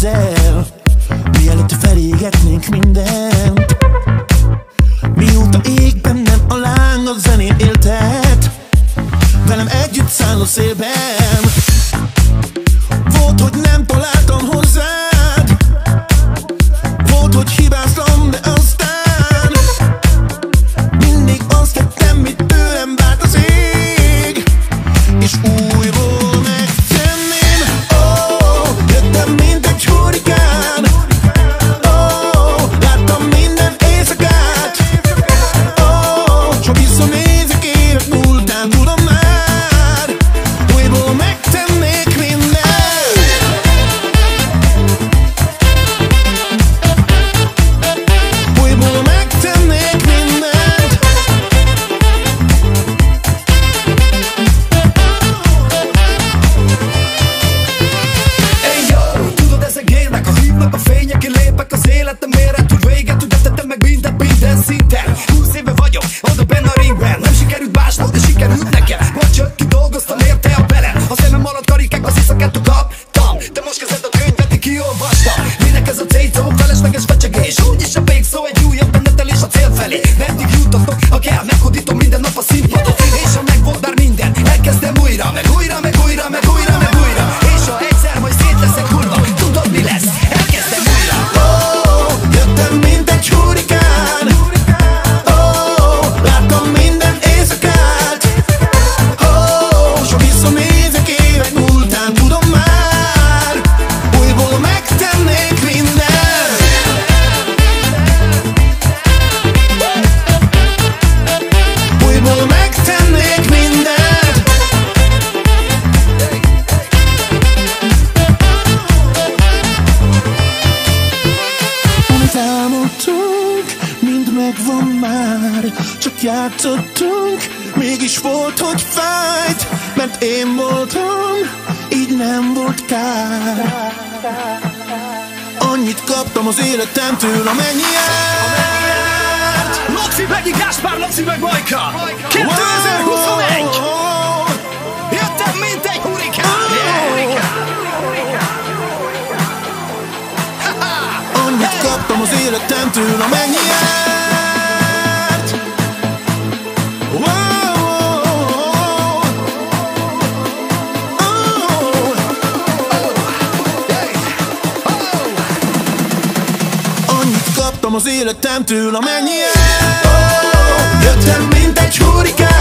ezzel, mielőtt felégetnénk mindent. Mióta ég bennem a láng, a zenén éltet, velem együtt szálló szélben. Volt, hogy nem találtam hozzád, volt, hogy hibáztam, de aztán mindig azt tettem, mit tőlem várt az ég, és újból megtenném. Oh, jöttem, mint egy hurrikán. Oh, láttam minden éjszakát. Oh, csak visszanézek évek múltán, tudom már, újból megtennék mindent. Újból megtennék mindent. Hey yo, tudod ezek élnek, a hívnak a fények, kilépek az életemért, hogy véget, hogy tettem meg minden szinten. 20 éve vagyok, oda benne a ringben, nem sikerült másnak, de sikerült nekem. Vagy csak kidolgoztam érte a bele, a szemem alatt karikák, az iszakát kaptam, de most kezdett a könyvet, kiolvastam. Minek ez a cécó, felesleges fecsegés, úgyis a végszó egy újabb menetelés a cél felé. Meddig jutottok, ha kell, meghódítom minden nap a színpadot, és ha megvolt már minden, elkezdem újra, meg újra, meg újra, meg újra, meg újra. És ha egyszer majd szét leszek kurva, tudod mi lesz, elkezdem újra. Oh, jöttem, mint egy hurrikán. Oh, láttam minden éjszakát. Oh, s ha visszanézek évek múltán, tudom már, újból megtennék mindent. Újból megtennék mindent. Amit álmodtunk, mind megvan már, csak játszottunk, mégis volt, hogy fájt, mert én voltam, így nem volt kár. Annyit kaptam az életemtől, amennyi járt. Laci, Begyi, Gáspár, Laci meg Majka, 2021! Jöttem, mint egy hurrikán! Annyit kaptam az életemtől, amennyi járt. Annyit kaptam az életemtől, amennyi járt. Jöttem, mint egy hurrikán.